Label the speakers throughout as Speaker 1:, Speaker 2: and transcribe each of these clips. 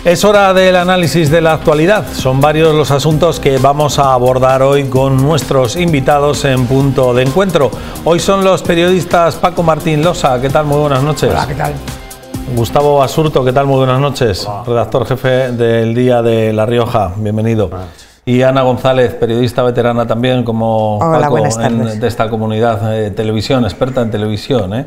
Speaker 1: Es hora del análisis de la actualidad. Son varios los asuntos que vamos a abordar hoy con nuestros invitados en Punto de Encuentro. Hoy son los periodistas Paco Martín Losa. ¿Qué tal? Muy buenas noches.
Speaker 2: Hola, ¿qué tal?
Speaker 1: Gustavo Basurto. ¿Qué tal? Muy buenas noches. Hola. Redactor jefe del Día de La Rioja. Bienvenido. Y Ana González, periodista veterana también como
Speaker 3: Hola,
Speaker 1: Paco
Speaker 3: de
Speaker 1: esta comunidad. Televisión, experta en televisión, ¿eh?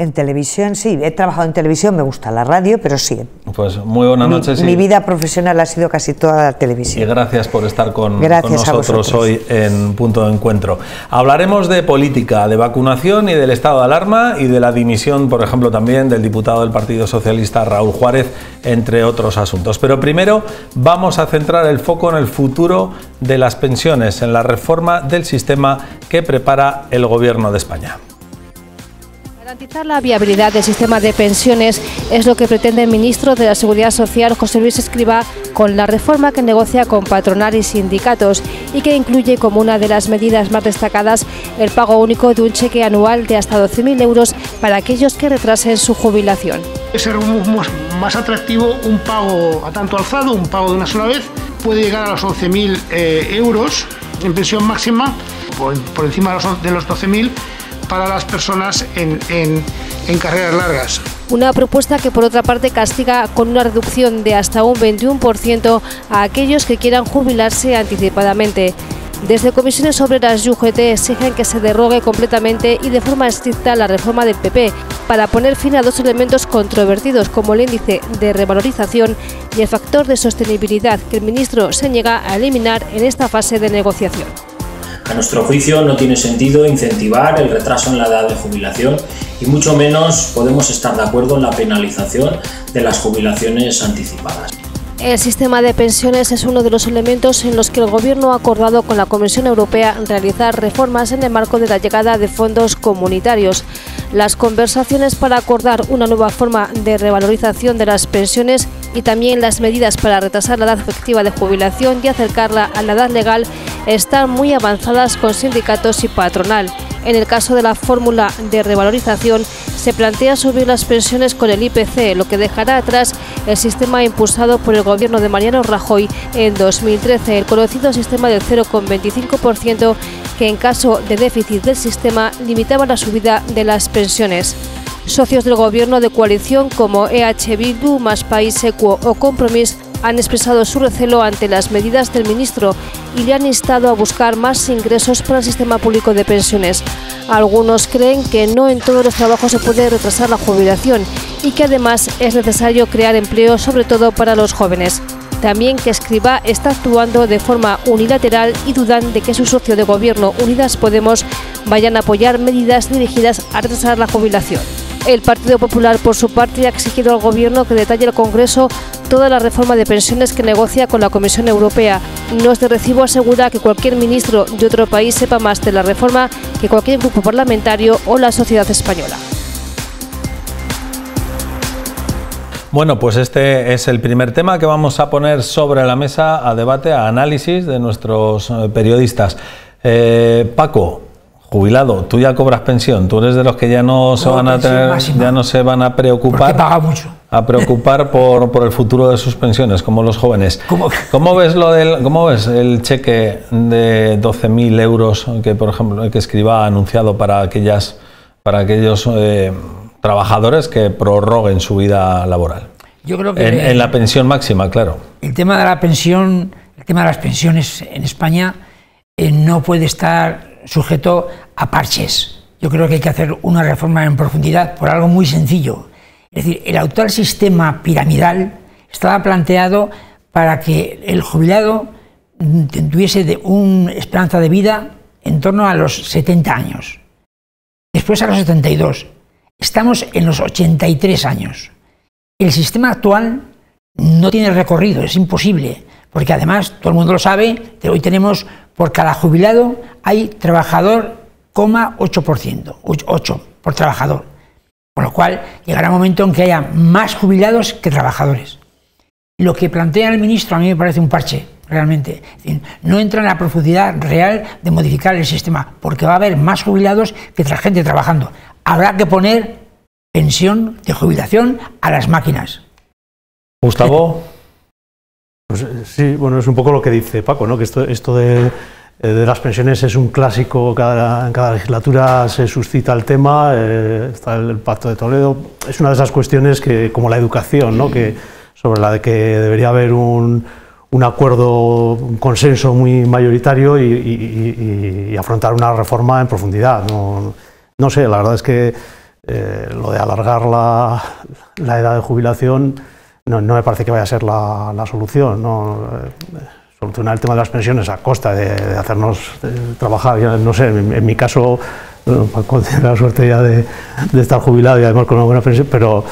Speaker 3: En televisión, sí. He trabajado en televisión, me gusta la radio, pero sí.
Speaker 1: Pues muy buenas noches.
Speaker 3: Mi vida profesional ha sido casi toda la televisión.
Speaker 1: Y gracias por estar con nosotros hoy en Punto de Encuentro. Hablaremos de política, de vacunación y del estado de alarma y de la dimisión, por ejemplo, también del diputado del Partido Socialista, Raúl Juárez, entre otros asuntos. Pero primero vamos a centrar el foco en el futuro de las pensiones, en la reforma del sistema que prepara el Gobierno de España.
Speaker 4: Garantizar la viabilidad del sistema de pensiones es lo que pretende el ministro de la Seguridad Social, José Luis Escrivá, con la reforma que negocia con patronal y sindicatos y que incluye como una de las medidas más destacadas el pago único de un cheque anual de hasta 12.000 euros para aquellos que retrasen su jubilación.
Speaker 2: Es ser más atractivo un pago a tanto alzado, un pago de una sola vez, puede llegar a los 11.000 euros en pensión máxima, por encima de los 12.000, para las personas en carreras largas.
Speaker 4: Una propuesta que por otra parte castiga con una reducción de hasta un 21% a aquellos que quieran jubilarse anticipadamente. Desde Comisiones Obreras y UGT exigen que se derrogue completamente y de forma estricta la reforma del PP para poner fin a dos elementos controvertidos como el índice de revalorización y el factor de sostenibilidad que el ministro se niega a eliminar en esta fase de negociación.
Speaker 5: A nuestro juicio no tiene sentido incentivar el retraso en la edad de jubilación y mucho menos podemos estar de acuerdo en la penalización de las jubilaciones anticipadas.
Speaker 4: El sistema de pensiones es uno de los elementos en los que el Gobierno ha acordado con la Comisión Europea realizar reformas en el marco de la llegada de fondos comunitarios. Las conversaciones para acordar una nueva forma de revalorización de las pensiones y también las medidas para retrasar la edad efectiva de jubilación y acercarla a la edad legal están muy avanzadas con sindicatos y patronal. En el caso de la fórmula de revalorización, se plantea subir las pensiones con el IPC, lo que dejará atrás el sistema impulsado por el gobierno de Mariano Rajoy en 2013, el conocido sistema del 0,25%, que en caso de déficit del sistema limitaba la subida de las pensiones. Socios del gobierno de coalición como EH Bildu, Más País, Equo o Compromís han expresado su recelo ante las medidas del ministro y le han instado a buscar más ingresos para el sistema público de pensiones. Algunos creen que no en todos los trabajos se puede retrasar la jubilación y que además es necesario crear empleo, sobre todo para los jóvenes. También que Escrivá está actuando de forma unilateral y dudan de que su socio de gobierno, Unidas Podemos, vayan a apoyar medidas dirigidas a retrasar la jubilación. El Partido Popular, por su parte, ha exigido al Gobierno que detalle al Congreso toda la reforma de pensiones que negocia con la Comisión Europea. No es de recibo, asegura, que cualquier ministro de otro país sepa más de la reforma que cualquier grupo parlamentario o la sociedad española.
Speaker 1: Bueno, pues este es el primer tema que vamos a poner sobre la mesa a debate, a análisis de nuestros periodistas. Paco, jubilado, tú ya cobras pensión, tú eres de los que ya no se van a tener, ya no se van a preocupar,
Speaker 2: paga mucho,
Speaker 1: por el futuro de sus pensiones, como los jóvenes. ¿Cómo ves el cheque de 12.000 euros que, por ejemplo, que Escrivá ha anunciado para aquellos trabajadores que prorroguen su vida laboral?
Speaker 6: Yo creo que
Speaker 1: en la pensión máxima, claro.
Speaker 6: El tema de la pensión, el tema de las pensiones en España no puede estar sujeto a parches. Yo creo que hay que hacer una reforma en profundidad por algo muy sencillo. Es decir, el actual sistema piramidal estaba planteado para que el jubilado tuviese una esperanza de vida en torno a los 70 años. Después a los 72. Estamos en los 83 años. El sistema actual no tiene recorrido, es imposible, porque además, todo el mundo lo sabe, que hoy tenemos, por cada jubilado, hay trabajador, 8% por trabajador. Con lo cual, llegará un momento en que haya más jubilados que trabajadores. Lo que plantea el ministro a mí me parece un parche, realmente. Es decir, no entra en la profundidad real de modificar el sistema, porque va a haber más jubilados que gente trabajando. Habrá que poner pensión de jubilación a las máquinas.
Speaker 1: Gustavo.
Speaker 7: Pues sí, bueno, es un poco lo que dice Paco, ¿no? Que esto de las pensiones es un clásico, en cada legislatura se suscita el tema, está el Pacto de Toledo, es una de esas cuestiones que, como la educación, ¿no? Sobre la de que debería haber un acuerdo, un consenso muy mayoritario y afrontar una reforma en profundidad. No sé, la verdad es que lo de alargar la edad de jubilación no me parece que vaya a ser la solución, ¿no? Solucionar el tema de las pensiones a costa de hacernos trabajar, ya, no sé, en mi caso, Paco tiene la suerte ya de estar jubilado y además con una buena pensión, pero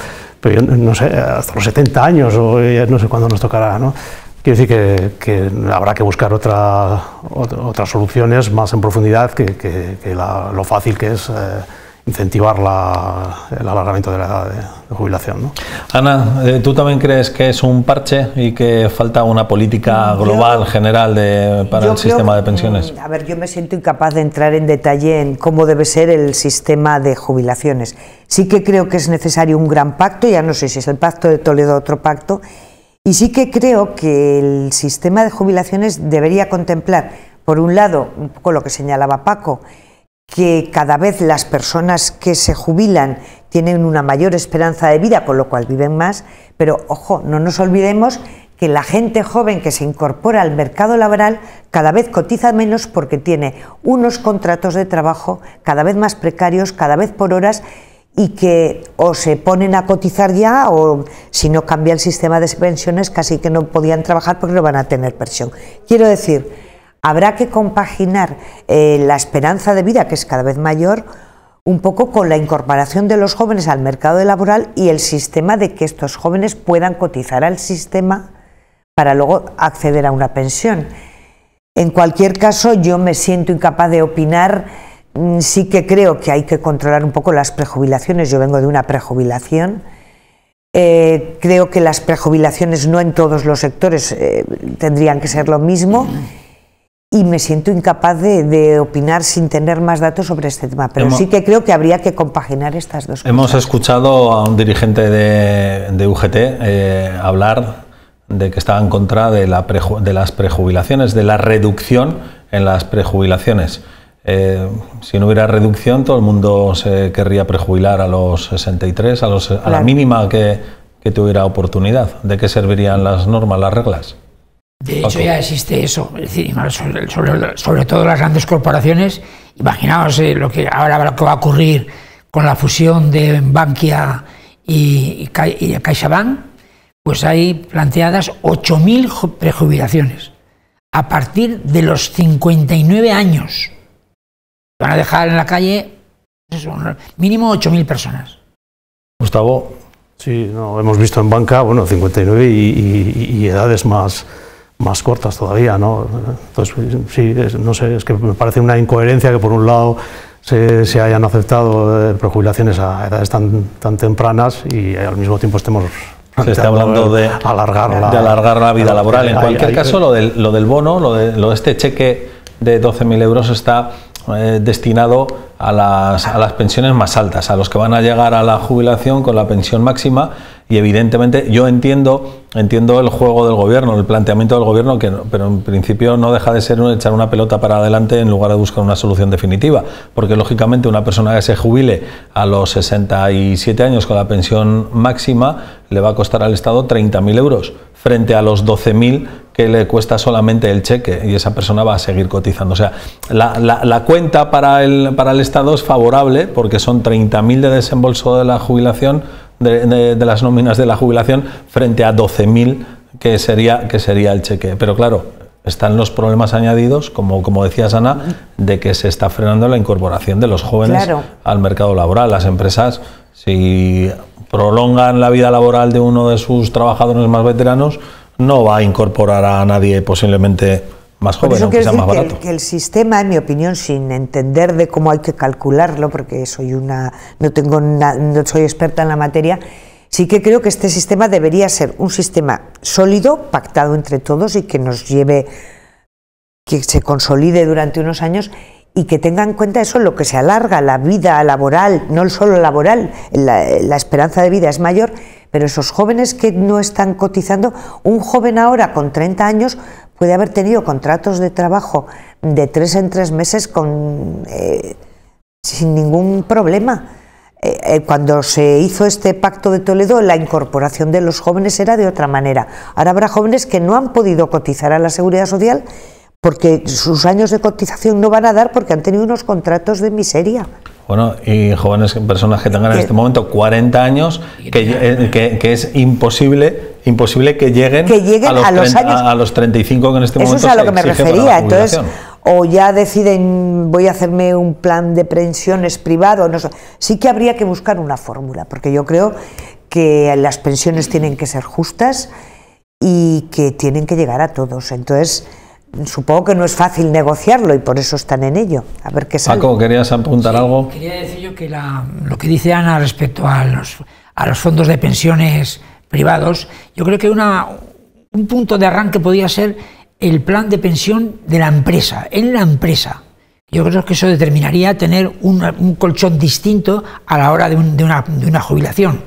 Speaker 7: yo no sé, hasta los 70 años o ya no sé cuándo nos tocará, ¿no? Quiero decir que habrá que buscar otras soluciones más en profundidad que lo fácil que es incentivar el alargamiento de la edad de jubilación, ¿no?
Speaker 1: Ana, ¿tú también crees que es un parche y que falta una política global, general para el sistema de pensiones?
Speaker 3: A ver, yo me siento incapaz de entrar en detalle en cómo debe ser el sistema de jubilaciones. Sí que creo que es necesario un gran pacto, ya no sé si es el Pacto de Toledo o otro pacto, y sí que creo que el sistema de jubilaciones debería contemplar, por un lado, un poco lo que señalaba Paco, que cada vez las personas que se jubilan tienen una mayor esperanza de vida, con lo cual viven más, pero ojo, no nos olvidemos que la gente joven que se incorpora al mercado laboral cada vez cotiza menos porque tiene unos contratos de trabajo cada vez más precarios, cada vez por horas, y que o se ponen a cotizar ya o si no cambia el sistema de pensiones casi que no podían trabajar porque no van a tener pensión. Quiero decir, habrá que compaginar la esperanza de vida, que es cada vez mayor, un poco con la incorporación de los jóvenes al mercado laboral y el sistema de que estos jóvenes puedan cotizar al sistema para luego acceder a una pensión. En cualquier caso, yo me siento incapaz de opinar. Sí que creo que hay que controlar un poco las prejubilaciones. Yo vengo de una prejubilación. Creo que las prejubilaciones no en todos los sectores tendrían que ser lo mismo. Y me siento incapaz de opinar sin tener más datos sobre este tema, pero sí que creo que habría que compaginar estas dos cosas.
Speaker 1: Hemos escuchado a un dirigente de UGT hablar de que estaba en contra de las prejubilaciones, de la reducción en las prejubilaciones. Si no hubiera reducción, todo el mundo se querría prejubilar a los 63, a la mínima que tuviera oportunidad. ¿De qué servirían las normas, las reglas?
Speaker 6: De hecho, ya existe eso, es decir, sobre todo las grandes corporaciones. Imaginaos lo que ahora va a ocurrir con la fusión de Bankia y CaixaBank, pues hay planteadas 8.000 prejubilaciones a partir de los 59 años. Van a dejar en la calle mínimo 8.000 personas.
Speaker 1: Gustavo.
Speaker 7: Sí, no, hemos visto en banca, bueno, 59 y edades más cortas todavía, ¿no? Entonces, sí, no sé, es que me parece una incoherencia que por un lado se hayan aceptado prejubilaciones a edades tan tempranas y al mismo tiempo estemos...
Speaker 1: Se está hablando de alargar la vida laboral. En cualquier caso, lo del bono, lo de este cheque de 12.000 euros está destinado a las pensiones más altas, a los que van a llegar a la jubilación con la pensión máxima, y evidentemente yo entiendo el juego del gobierno, el planteamiento del gobierno, pero en principio no deja de ser echar una pelota para adelante en lugar de buscar una solución definitiva, porque lógicamente una persona que se jubile a los 67 años con la pensión máxima le va a costar al Estado 30.000 euros frente a los 12.000 que le cuesta solamente el cheque, y esa persona va a seguir cotizando. O sea, la cuenta para el Estado es favorable porque son 30.000 de desembolso de la jubilación, de las nóminas de la jubilación, frente a 12.000 que sería el cheque. Pero claro, están los problemas añadidos, como decías, Ana, de que se está frenando la incorporación de los jóvenes al mercado laboral. Las empresas, si prolongan la vida laboral de uno de sus trabajadores más veteranos, no va a incorporar a nadie posiblemente más joven, aunque sea más barato.
Speaker 3: Que el sistema, en mi opinión, sin entender de cómo hay que calcularlo, porque no soy experta en la materia, sí que creo que este sistema debería ser un sistema sólido, pactado entre todos y que nos lleve, que se consolide durante unos años y que tenga en cuenta eso, lo que se alarga la vida laboral, no solo laboral, la esperanza de vida es mayor, pero esos jóvenes que no están cotizando, un joven ahora con 30 años puede haber tenido contratos de trabajo de 3 en 3 meses sin ningún problema. Cuando se hizo este Pacto de Toledo, la incorporación de los jóvenes era de otra manera. Ahora habrá jóvenes que no han podido cotizar a la Seguridad Social porque sus años de cotización no van a dar porque han tenido unos contratos de miseria.
Speaker 1: Bueno, y jóvenes, personas que tengan en este momento 40 años, que es imposible que lleguen a los 35 que en este momento se exige. Eso es a lo que me refería.
Speaker 3: Entonces, o ya deciden, voy a hacerme un plan de pensiones privado, no sé. Sí que habría que buscar una fórmula, porque yo creo que las pensiones tienen que ser justas y que tienen que llegar a todos. Entonces, supongo que no es fácil negociarlo y por eso están en ello. A ver qué sale.
Speaker 1: Paco, ¿querías apuntar algo?
Speaker 6: Quería decir yo que lo que dice Ana respecto a los fondos de pensiones privados, yo creo que un punto de arranque podría ser el plan de pensión de la empresa, en la empresa. Yo creo que eso determinaría tener un colchón distinto a la hora de una jubilación.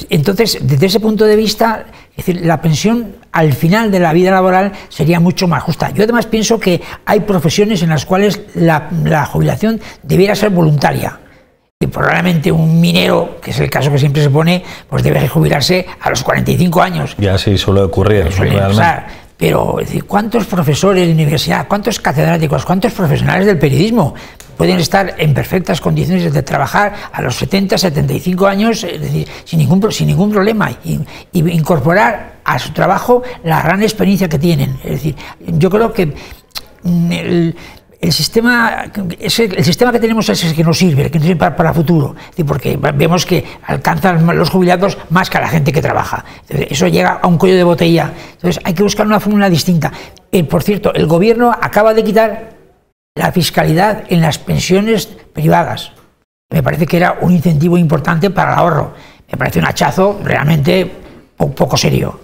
Speaker 6: Entonces, desde ese punto de vista, es decir, la pensión al final de la vida laboral sería mucho más justa. Yo además pienso que hay profesiones en las cuales la jubilación debiera ser voluntaria. Y probablemente un minero, que es el caso que siempre se pone, pues debe jubilarse a los 45 años.
Speaker 1: Ya sí suele ocurrir.
Speaker 6: Pero es decir, ¿cuántos profesores de universidad, cuántos catedráticos, cuántos profesionales del periodismo pueden estar en perfectas condiciones de trabajar a los 70, 75 años, es decir, sin ningún problema, y incorporar a su trabajo la gran experiencia que tienen? Es decir, yo creo que el sistema que tenemos es el que nos sirve para el futuro, es decir, porque vemos que alcanzan los jubilados más que a la gente que trabaja. Entonces, eso llega a un cuello de botella. Entonces hay que buscar una fórmula distinta. Por cierto, el gobierno acaba de quitar la fiscalidad en las pensiones privadas. Me parece que era un incentivo importante para el ahorro. Me parece un hachazo realmente poco serio.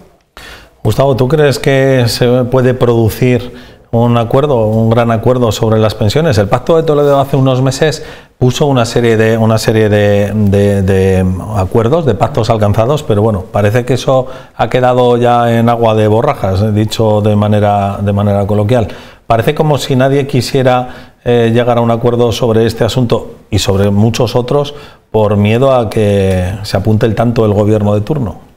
Speaker 1: Gustavo, ¿tú crees que se puede producir un gran acuerdo sobre las pensiones? El Pacto de Toledo hace unos meses puso una serie de acuerdos, de pactos alcanzados, pero bueno, parece que eso ha quedado ya en agua de borrajas, dicho de manera coloquial. Parece como si nadie quisiera llegar a un acuerdo sobre este asunto y sobre muchos otros por miedo a que se apunte el tanto el gobierno de turno.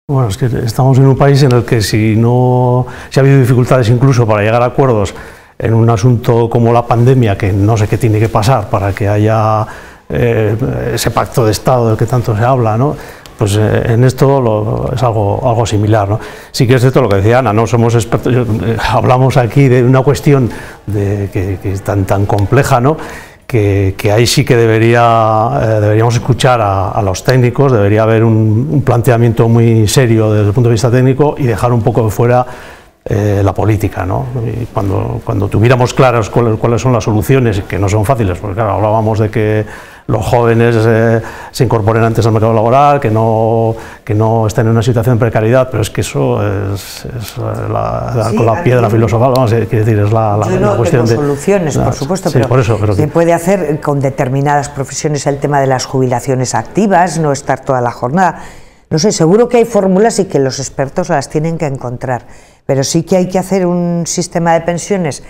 Speaker 7: Bueno, es que estamos en un país en el que si ha habido dificultades incluso para llegar a acuerdos en un asunto como la pandemia, que no sé qué tiene que pasar para que haya ese pacto de Estado del que tanto se habla, ¿no? Pues en esto es algo similar, ¿no? Sí que es cierto lo que decía Ana, no somos expertos, hablamos aquí de una cuestión que es tan compleja, ¿no? Que ahí sí que deberíamos escuchar a los técnicos, debería haber un planteamiento muy serio desde el punto de vista técnico y dejar un poco de fuera la política, ¿no? Y cuando tuviéramos claras cuáles son las soluciones, que no son fáciles, porque claro, hablábamos de que los jóvenes se incorporen antes al mercado laboral, que no estén en una situación de precariedad, pero es que eso es con la piedra filosofal, vamos a decir, es la cuestión de
Speaker 3: soluciones, por supuesto,
Speaker 7: sí,
Speaker 3: pero se puede hacer con determinadas profesiones el tema de las jubilaciones activas, no estar toda la jornada. No sé, seguro que hay fórmulas y que los expertos las tienen que encontrar, pero sí que hay que hacer un sistema de pensiones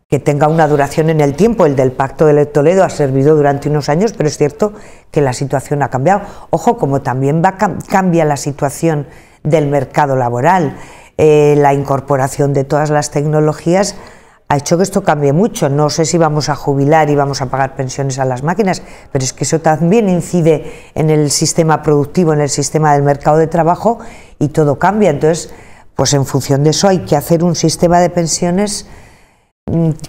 Speaker 3: que tenga una duración en el tiempo. El del Pacto de Toledo ha servido durante unos años, pero es cierto que la situación ha cambiado. Ojo, como también cambia la situación del mercado laboral, la incorporación de todas las tecnologías ha hecho que esto cambie mucho. No sé si vamos a jubilar y vamos a pagar pensiones a las máquinas, pero es que eso también incide en el sistema productivo, en el sistema del mercado de trabajo, y todo cambia. Entonces, pues en función de eso hay que hacer un sistema de pensiones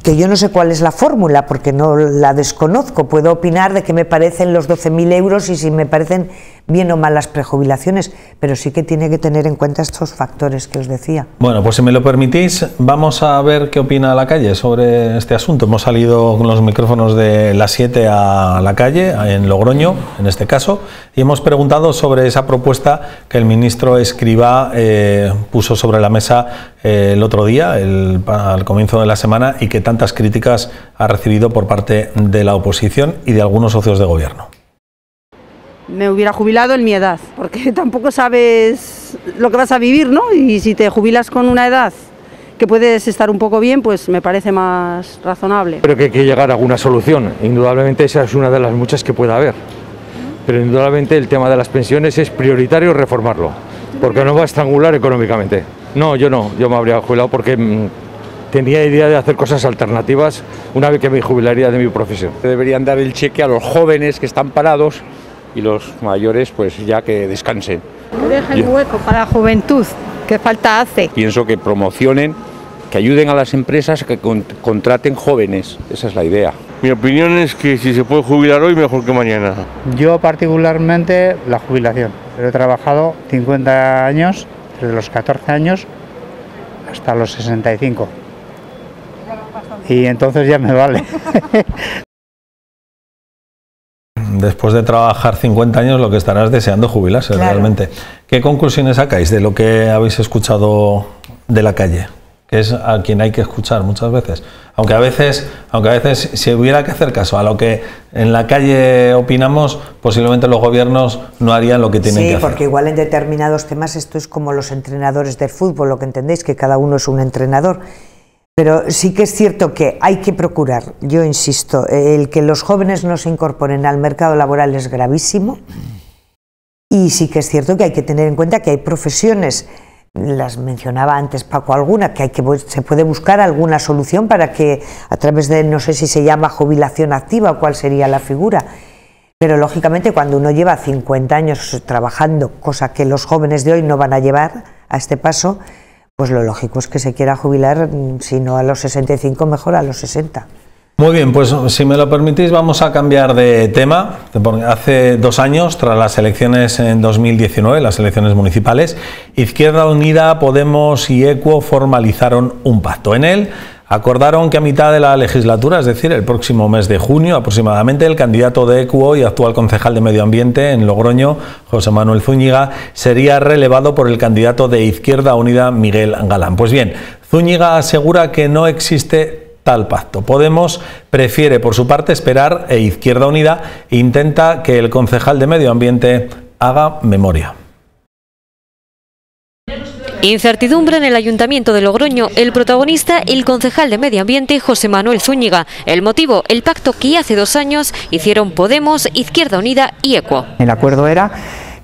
Speaker 3: que yo no sé cuál es la fórmula, porque no la desconozco. Puedo opinar de qué me parecen los 12.000 euros y si me parecen bien o mal las prejubilaciones, pero sí que tiene que tener en cuenta estos factores que os decía.
Speaker 1: Bueno, pues si me lo permitís, vamos a ver qué opina la calle sobre este asunto. Hemos salido con los micrófonos de las 7 a la calle, en Logroño, en este caso, y hemos preguntado sobre esa propuesta que el ministro Escrivá puso sobre la mesa el otro día, al comienzo de la semana, y que tantas críticas ha recibido por parte de la oposición y de algunos socios de gobierno.
Speaker 8: me hubiera jubilado en mi edad, porque tampoco sabes lo que vas a vivir, ¿no? Y si te jubilas con una edad que puedes estar un poco bien, pues me parece más razonable.
Speaker 9: Creo que hay que llegar a alguna solución, indudablemente esa es una de las muchas que pueda haber, pero indudablemente el tema de las pensiones es prioritario reformarlo, porque nos va a estrangular económicamente. No, yo me habría jubilado porque tenía idea de hacer cosas alternativas una vez que me jubilaría de mi profesión.
Speaker 10: Deberían dar el cheque a los jóvenes que están parados y los mayores pues ya que descansen.
Speaker 8: Que dejen hueco para la juventud, que falta hace.
Speaker 10: Pienso que promocionen, que ayuden a las empresas a que contraten jóvenes, esa es la idea.
Speaker 11: Mi opinión es que si se puede jubilar hoy, mejor que mañana.
Speaker 12: Yo particularmente la jubilación. He trabajado 50 años, desde los 14 años hasta los 65. Y entonces ya me vale.
Speaker 1: Después de trabajar 50 años, lo que estarás deseando jubilarse, claro. Realmente. ¿Qué conclusiones sacáis de lo que habéis escuchado de la calle? Que es a quien hay que escuchar muchas veces. Aunque a veces si hubiera que hacer caso a lo que en la calle opinamos, posiblemente los gobiernos no harían lo que tienen que hacer.
Speaker 3: Sí, porque igual en determinados temas esto es como los entrenadores del fútbol, lo que entendéis, que cada uno es un entrenador. Pero sí que es cierto que hay que procurar, yo insisto, el que los jóvenes no se incorporen al mercado laboral es gravísimo, y sí que es cierto que hay que tener en cuenta que hay profesiones, las mencionaba antes Paco alguna, que se puede buscar alguna solución para que a través de, no sé si se llama jubilación activa o cuál sería la figura, pero lógicamente cuando uno lleva 50 años trabajando, cosa que los jóvenes de hoy no van a llevar a este paso, pues lo lógico es que se quiera jubilar, si no a los 65, mejor a los 60.
Speaker 1: Muy bien, pues si me lo permitís vamos a cambiar de tema. Hace 2 años, tras las elecciones en 2019, las elecciones municipales, Izquierda Unida, Podemos y EQUO formalizaron un pacto. En él acordaron que a mitad de la legislatura, es decir, el próximo mes de junio aproximadamente, el candidato de EQUO y actual concejal de Medio Ambiente en Logroño, José Manuel Zúñiga, sería relevado por el candidato de Izquierda Unida, Miguel Galán. Pues bien, Zúñiga asegura que no existe tal pacto. Podemos prefiere, por su parte, esperar e Izquierda Unida intenta que el concejal de Medio Ambiente haga memoria.
Speaker 13: Incertidumbre en el Ayuntamiento de Logroño. El protagonista, el concejal de Medio Ambiente, José Manuel Zúñiga. El motivo, el pacto que hace 2 años hicieron Podemos, Izquierda Unida y EQUO.
Speaker 14: El acuerdo era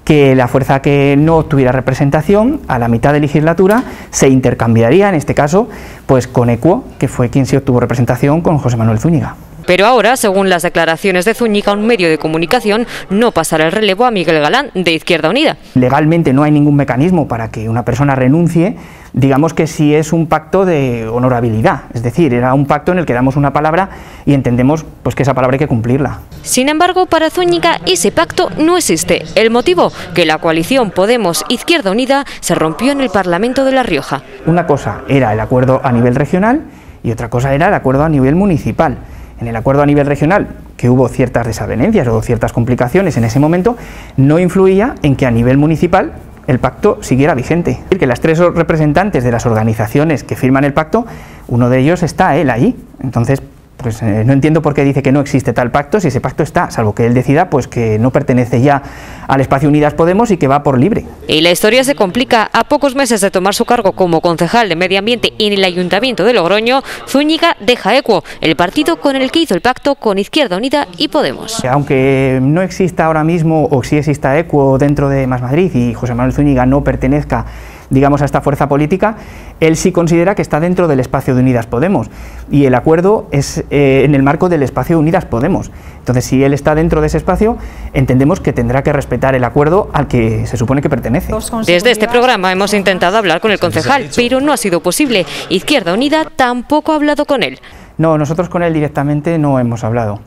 Speaker 14: que la fuerza que no tuviera representación a la mitad de legislatura se intercambiaría, en este caso, pues con EQUO, que fue quien sí obtuvo representación con José Manuel Zúñiga.
Speaker 13: Pero ahora, según las declaraciones de Zúñiga, un medio de comunicación, no pasará el relevo a Miguel Galán, de Izquierda Unida.
Speaker 14: Legalmente no hay ningún mecanismo para que una persona renuncie, digamos que sí es un pacto de honorabilidad, es decir, era un pacto en el que damos una palabra y entendemos pues que esa palabra hay que cumplirla.
Speaker 13: Sin embargo, para Zúñiga ese pacto no existe. El motivo, que la coalición Podemos-Izquierda Unida se rompió en el Parlamento de La Rioja.
Speaker 14: Una cosa era el acuerdo a nivel regional y otra cosa era el acuerdo a nivel municipal. En el acuerdo a nivel regional, que hubo ciertas desavenencias o ciertas complicaciones en ese momento, no influía en que a nivel municipal el pacto siguiera vigente. Es decir, que las 3 representantes de las organizaciones que firman el pacto, uno de ellos está él allí. Entonces, pues no entiendo por qué dice que no existe tal pacto si ese pacto está, salvo que él decida pues que no pertenece ya al espacio Unidas Podemos y que va por libre.
Speaker 13: Y la historia se complica. A pocos meses de tomar su cargo como concejal de Medio Ambiente en el Ayuntamiento de Logroño, Zúñiga deja EQUO, el partido con el que hizo el pacto con Izquierda Unida y Podemos.
Speaker 14: Aunque no exista ahora mismo, o sí exista EQUO dentro de Más Madrid y José Manuel Zúñiga no pertenezca, digamos, a esta fuerza política, él sí considera que está dentro del espacio de Unidas Podemos y el acuerdo es en el marco del espacio de Unidas Podemos. Entonces, si él está dentro de ese espacio, entendemos que tendrá que respetar el acuerdo al que se supone que pertenece.
Speaker 13: Desde este programa hemos intentado hablar con el concejal, pero no ha sido posible. Izquierda Unida tampoco ha hablado con él.
Speaker 14: No, nosotros con él directamente no hemos hablado.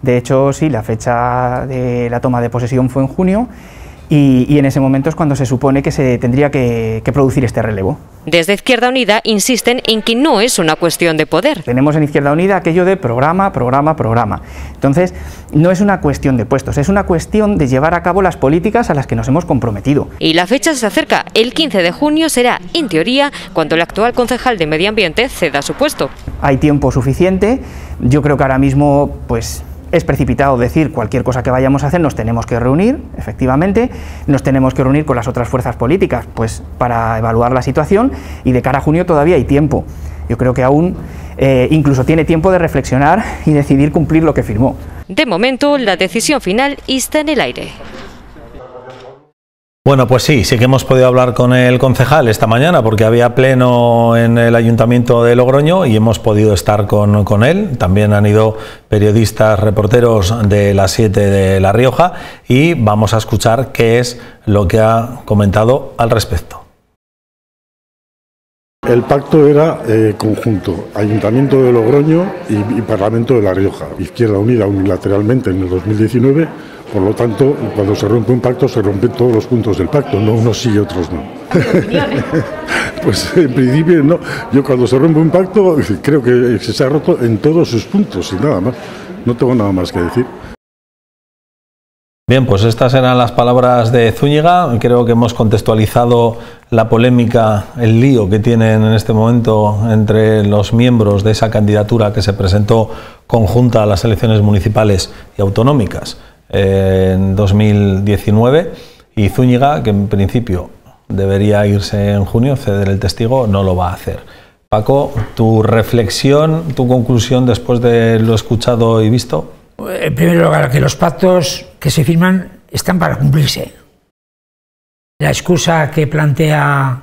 Speaker 14: De hecho, sí, la fecha de la toma de posesión fue en junio. Y en ese momento es cuando se supone que se tendría que producir este relevo.
Speaker 13: Desde Izquierda Unida insisten en que no es una cuestión de poder.
Speaker 14: Tenemos en Izquierda Unida aquello de programa. Entonces, no es una cuestión de puestos, es una cuestión de llevar a cabo las políticas a las que nos hemos comprometido.
Speaker 13: Y la fecha se acerca. El 15 de junio será, en teoría, cuando el actual concejal de Medio Ambiente ceda su puesto.
Speaker 14: Hay tiempo suficiente. Yo creo que ahora mismo, pues, es precipitado decir cualquier cosa que vayamos a hacer, nos tenemos que reunir, efectivamente, nos tenemos que reunir con las otras fuerzas políticas pues, para evaluar la situación, y de cara a junio todavía hay tiempo. Yo creo que aún incluso tiene tiempo de reflexionar y decidir cumplir lo que firmó.
Speaker 13: De momento, la decisión final está en el aire.
Speaker 1: Bueno, pues sí que hemos podido hablar con el concejal esta mañana porque había pleno en el Ayuntamiento de Logroño y hemos podido estar con él. También han ido periodistas, reporteros de La 7 de La Rioja y vamos a escuchar qué es lo que ha comentado al respecto.
Speaker 15: El pacto era conjunto, Ayuntamiento de Logroño y Parlamento de La Rioja. Izquierda Unida unilateralmente en el 2019, por lo tanto, cuando se rompe un pacto, se rompen todos los puntos del pacto, no unos sí y otros no. Pues en principio no. Yo cuando se rompe un pacto, creo que se ha roto en todos sus puntos y nada más. No tengo nada más que decir.
Speaker 1: Bien, pues estas eran las palabras de Zúñiga. Creo que hemos contextualizado la polémica, el lío que tienen en este momento entre los miembros de esa candidatura que se presentó conjunta a las elecciones municipales y autonómicas en 2019, y Zúñiga, que en principio debería irse en junio, ceder el testigo, no lo va a hacer. Paco, tu reflexión, tu conclusión después de lo escuchado y visto.
Speaker 6: En primer lugar, que los pactos que se firman están para cumplirse. La excusa que plantea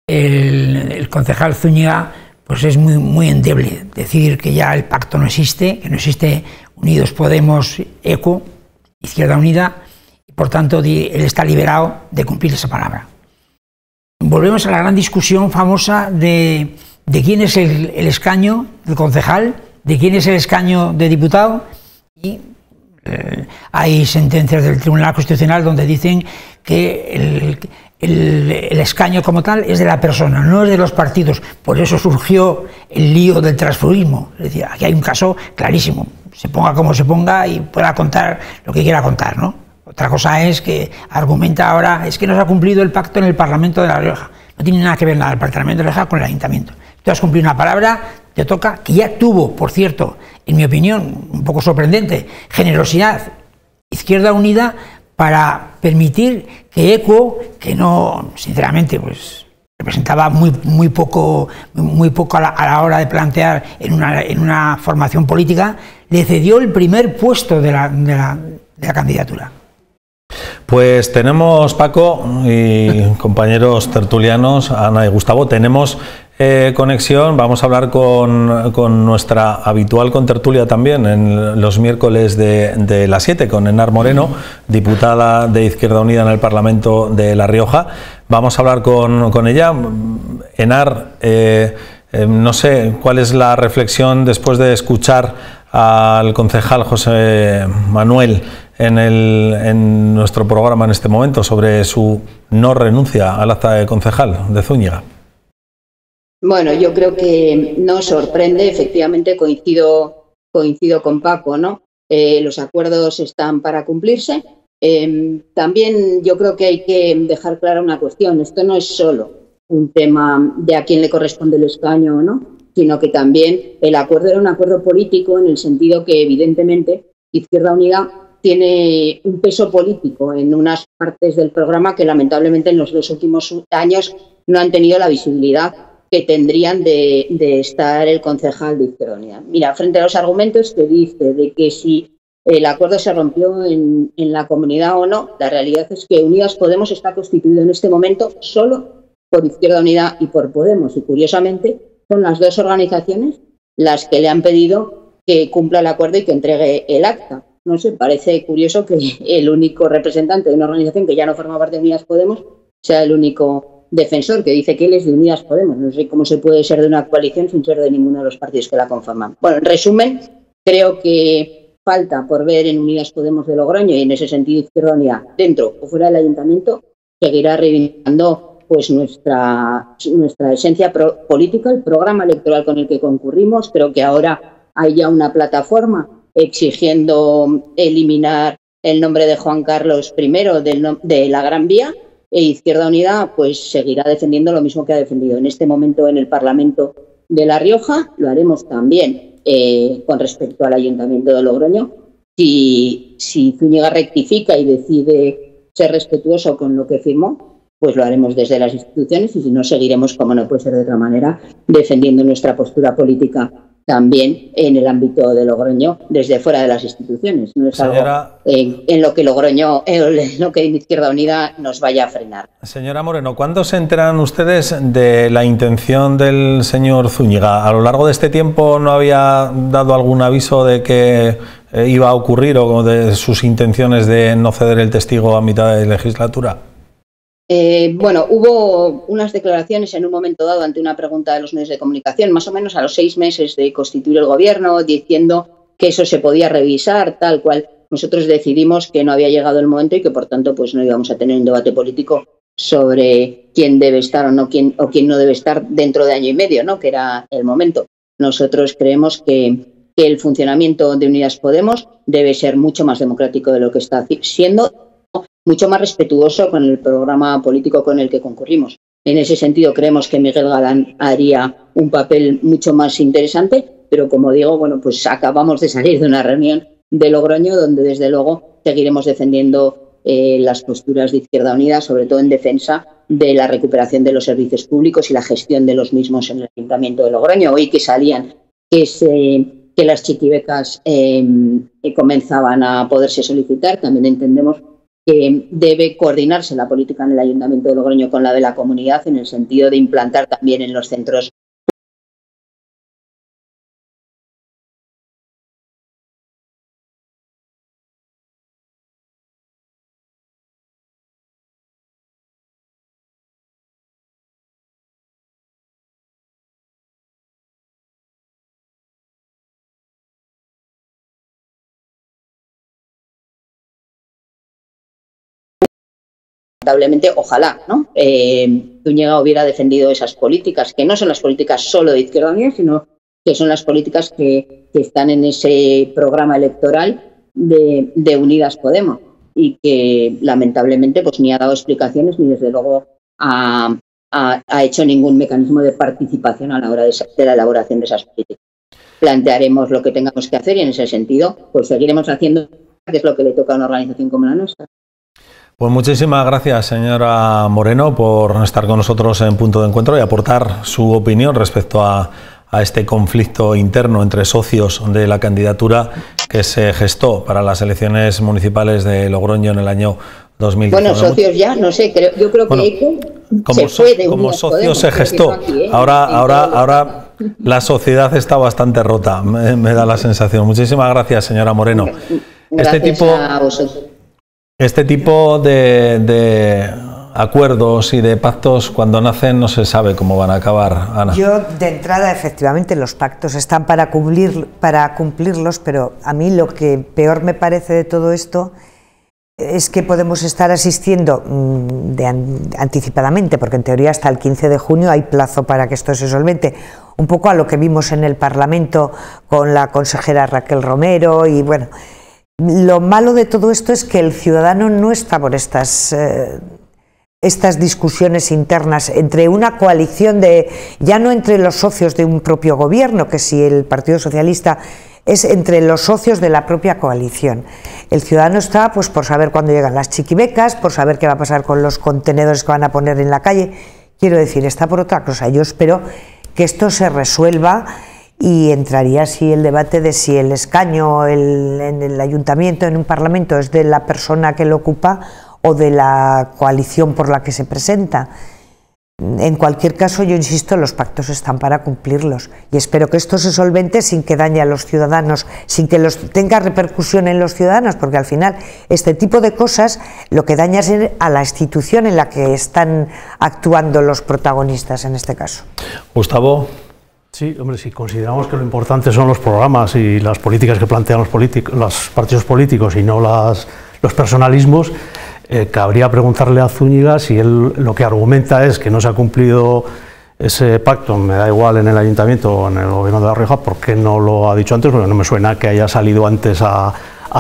Speaker 6: el concejal Zúñiga pues es muy endeble. Decir que ya el pacto no existe, que no existe Unidos Podemos, ECO, Izquierda Unida, y por tanto él está liberado de cumplir esa palabra. Volvemos a la gran discusión famosa de quién es el escaño del concejal, de quién es el escaño de diputado, y hay sentencias del Tribunal Constitucional donde dicen que el escaño como tal es de la persona, no es de los partidos. Por eso surgió el lío del transfugismo. Es decir, aquí hay un caso clarísimo, se ponga como se ponga y pueda contar lo que quiera contar, ¿no? Otra cosa es que argumenta ahora, es que no se ha cumplido el pacto en el Parlamento de La Rioja. No tiene nada que ver nada el Parlamento de La Rioja con el Ayuntamiento. Tú has cumplido una palabra, te toca, que ya tuvo, por cierto, en mi opinión, un poco sorprendente, generosidad Izquierda Unida para permitir que ECO, que no, sinceramente, pues representaba muy poco a la hora de plantear en una formación política, le cedió el primer puesto de la candidatura.
Speaker 1: Pues tenemos, Paco y compañeros tertulianos, Ana y Gustavo, tenemos conexión. Vamos a hablar con nuestra habitual contertulia también en los miércoles de las 7, con Enar Moreno, diputada de Izquierda Unida en el Parlamento de La Rioja. Vamos a hablar con ella. Enar, no sé cuál es la reflexión después de escuchar al concejal José Manuel en nuestro programa en este momento sobre su no renuncia al acta de concejal de Zúñiga.
Speaker 16: Bueno, yo creo que no sorprende, efectivamente coincido con Paco, ¿no? Los acuerdos están para cumplirse. También yo creo que hay que dejar clara una cuestión: esto no es solo un tema de a quién le corresponde el escaño o no, sino que también el acuerdo era un acuerdo político, en el sentido que evidentemente Izquierda Unida tiene un peso político en unas partes del programa que lamentablemente en los 2 últimos años no han tenido la visibilidad que tendrían de estar el concejal de Izquierda Unida. Mira, frente a los argumentos que dice de que si el acuerdo se rompió en la comunidad o no, la realidad es que Unidas Podemos está constituido en este momento solo por Izquierda Unida y por Podemos, y curiosamente son las 2 organizaciones las que le han pedido que cumpla el acuerdo y que entregue el acta. No sé, parece curioso que el único representante de una organización que ya no forma parte de Unidas Podemos sea el único defensor que dice que él es de Unidas Podemos. No sé cómo se puede ser de una coalición sin ser de ninguno de los partidos que la conforman. Bueno, en resumen, creo que falta por ver en Unidas Podemos de Logroño, y en ese sentido Izquierda Unida, dentro o fuera del ayuntamiento, seguirá reivindicando pues nuestra esencia política, el programa electoral con el que concurrimos. Creo que ahora hay ya una plataforma exigiendo eliminar el nombre de Juan Carlos I de la Gran Vía, e Izquierda Unida pues seguirá defendiendo lo mismo que ha defendido en este momento en el Parlamento de La Rioja, lo haremos también con respecto al Ayuntamiento de Logroño. Si Zúñiga rectifica y decide ser respetuoso con lo que firmó, pues lo haremos desde las instituciones, y si no, seguiremos, como no puede ser de otra manera, defendiendo nuestra postura política también en el ámbito de Logroño, desde fuera de las instituciones. No es algo en lo que Logroño, en lo que Izquierda Unida nos vaya a frenar.
Speaker 1: Señora Moreno, ¿cuándo se enteran ustedes de la intención del señor Zúñiga? ¿A lo largo de este tiempo no había dado algún aviso de que iba a ocurrir, o de sus intenciones de no ceder el testigo a mitad de legislatura?
Speaker 16: Bueno, hubo unas declaraciones en un momento dado ante una pregunta de los medios de comunicación, más o menos a los 6 meses de constituir el gobierno, diciendo que eso se podía revisar, tal cual. Nosotros decidimos que no había llegado el momento y que, por tanto, pues no íbamos a tener un debate político sobre quién debe estar o quién no debe estar dentro de año y medio, ¿no?, que era el momento. Nosotros creemos que el funcionamiento de Unidas Podemos debe ser mucho más democrático de lo que está siendo, mucho más respetuoso con el programa político con el que concurrimos. En ese sentido, creemos que Miguel Galán haría un papel mucho más interesante, pero como digo, bueno, pues acabamos de salir de una reunión de Logroño donde desde luego seguiremos defendiendo las posturas de Izquierda Unida, sobre todo en defensa de la recuperación de los servicios públicos y la gestión de los mismos en el Ayuntamiento de Logroño. Hoy que salían que las chiquibecas comenzaban a poderse solicitar, también entendemos que debe coordinarse la política en el Ayuntamiento de Logroño con la de la comunidad, en el sentido de implantar también en los centros lamentablemente, ojalá, ¿no?, Zúñiga hubiera defendido esas políticas, que no son las políticas solo de Izquierda Unida, sino que son las políticas que están en ese programa electoral de Unidas Podemos, y que lamentablemente pues ni ha dado explicaciones ni desde luego ha hecho ningún mecanismo de participación a la hora de la elaboración de esas políticas. Plantearemos lo que tengamos que hacer y en ese sentido pues seguiremos haciendo, que es lo que le toca a una organización como la nuestra.
Speaker 1: Pues muchísimas gracias, señora Moreno, por estar con nosotros en Punto de Encuentro y aportar su opinión respecto a este conflicto interno entre socios de la candidatura que se gestó para las elecciones municipales de Logroño en el año 2019.
Speaker 16: Bueno, socios ya, no sé, yo creo que
Speaker 1: como socio se gestó. Ahora la sociedad está bastante rota, me da la sensación. Muchísimas gracias, señora Moreno.
Speaker 16: Gracias a vosotros.
Speaker 1: Este tipo de acuerdos y de pactos, cuando nacen, no se sabe cómo van a acabar, Ana.
Speaker 3: Yo, de entrada, efectivamente, los pactos están para cumplirlos, pero a mí lo que peor me parece de todo esto es que podemos estar asistiendo anticipadamente, porque en teoría hasta el 15 de junio hay plazo para que esto se solvente, un poco a lo que vimos en el Parlamento con la consejera Raquel Romero. Y bueno, lo malo de todo esto es que el ciudadano no está por estas discusiones internas entre una coalición ya no entre los socios de un propio gobierno, que si el Partido Socialista, es entre los socios de la propia coalición. El ciudadano está pues por saber cuándo llegan las chiquibecas, por saber qué va a pasar con los contenedores que van a poner en la calle. Quiero decir, está por otra cosa. Yo espero que esto se resuelva y entraría así el debate de si el escaño en el ayuntamiento, en un parlamento, es de la persona que lo ocupa o de la coalición por la que se presenta. En cualquier caso, yo insisto, los pactos están para cumplirlos y espero que esto se solvente sin que dañe a los ciudadanos, sin que tenga repercusión en los ciudadanos, porque al final este tipo de cosas lo que daña es a la institución en la que están actuando los protagonistas en este caso.
Speaker 1: Gustavo.
Speaker 7: Sí, hombre, si consideramos que lo importante son los programas y las políticas que plantean los partidos políticos y no los personalismos, cabría preguntarle a Zúñiga si él lo que argumenta es que no se ha cumplido ese pacto, me da igual en el ayuntamiento o en el gobierno de La Rioja, ¿por qué no lo ha dicho antes? Porque no me suena que haya salido antes a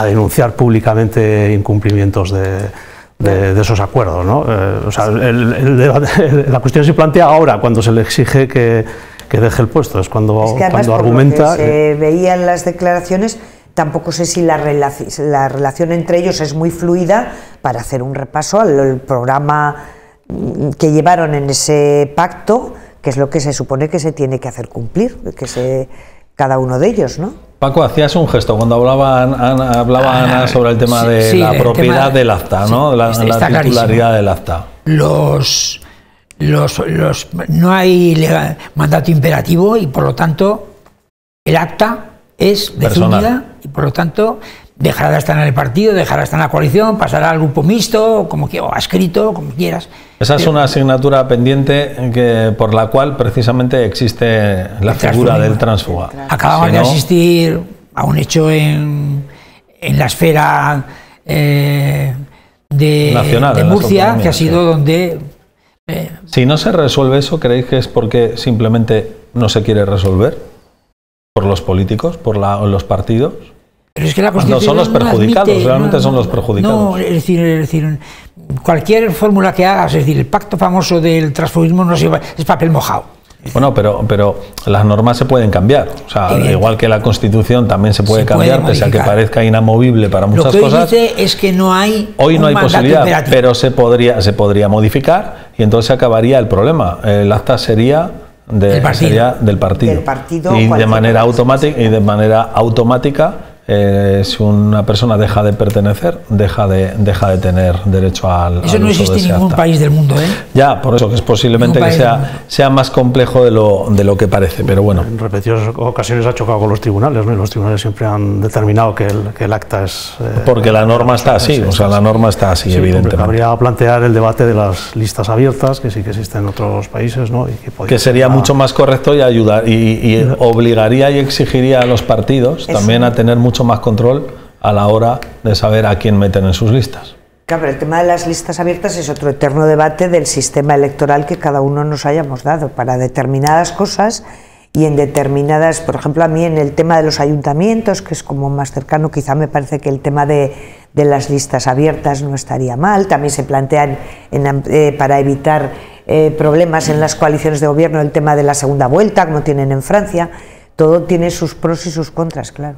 Speaker 7: denunciar públicamente incumplimientos de esos acuerdos, ¿no? O sea, la cuestión se plantea ahora, cuando se le exige que que deje el puesto, es cuando,
Speaker 3: es que además,
Speaker 7: cuando argumenta...
Speaker 3: Por lo que se veían las declaraciones, tampoco sé si la relación entre ellos es muy fluida para hacer un repaso al programa que llevaron en ese pacto, que es lo que se supone que se tiene que hacer cumplir, cada uno de ellos, ¿no?
Speaker 1: Paco, hacías un gesto cuando hablaba Ana sobre el tema de la propiedad del acta, ¿no? La titularidad del acta.
Speaker 6: No hay mandato imperativo y por lo tanto el acta es definida y por lo tanto dejará de estar en el partido, dejará de estar en la coalición, pasará al grupo mixto, o escrito, como quieras. Esa
Speaker 1: es una asignatura pendiente por la cual precisamente existe la figura del tránsfuga.
Speaker 6: Acabamos de asistir a un hecho en la esfera
Speaker 1: nacional,
Speaker 6: de Murcia, que ha sido donde...
Speaker 1: Si no se resuelve eso, ¿creéis que es porque simplemente no se quiere resolver? ¿Por los políticos? ¿Por los partidos?
Speaker 6: Pero es que la
Speaker 1: Constitución no son los perjudicados, admite, realmente son los perjudicados.
Speaker 6: No, es decir, cualquier fórmula que hagas, es decir, el pacto famoso del transfugismo no es papel mojado.
Speaker 1: Bueno, pero las normas se pueden cambiar. O sea, igual que la Constitución también se puede cambiar, pese a que parezca inamovible para muchas cosas.
Speaker 6: Lo que dice es que no hay
Speaker 1: hoy no hay posibilidad, pero se podría modificar y entonces se acabaría el problema. El acta sería del partido. Y de manera automática si una persona deja de pertenecer, deja de tener derecho al
Speaker 6: eso no existe en ningún país del mundo, ¿eh?
Speaker 1: Ya, por eso que es posiblemente que sea más complejo de lo que parece, pero bueno.
Speaker 7: En repetidas ocasiones ha chocado con los tribunales, ¿no? Y los tribunales siempre han determinado que el acta es...
Speaker 1: porque la norma está así, la norma está así, sí, evidentemente.
Speaker 7: Habría plantear el debate de las listas abiertas, que sí que existen en otros países, ¿no? Y
Speaker 1: que sería mucho más correcto y ayudar, y obligaría y exigiría a los partidos también a tener mucho más control a la hora de saber a quién meten en sus listas.
Speaker 3: Claro, pero el tema de las listas abiertas es otro eterno debate del sistema electoral que cada uno nos hayamos dado para determinadas cosas y en determinadas, por ejemplo, a mí en el tema de los ayuntamientos, que es como más cercano, quizá me parece que el tema de las listas abiertas no estaría mal. También se plantean para evitar problemas en las coaliciones de gobierno el tema de la segunda vuelta, como tienen en Francia. Todo tiene sus pros y sus contras, claro.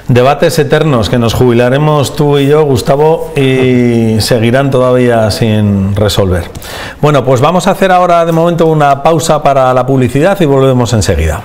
Speaker 1: Debates eternos que nos jubilaremos tú y yo, Gustavo, y seguirán todavía sin resolver. Bueno, pues vamos a hacer ahora de momento una pausa para la publicidad y volvemos enseguida.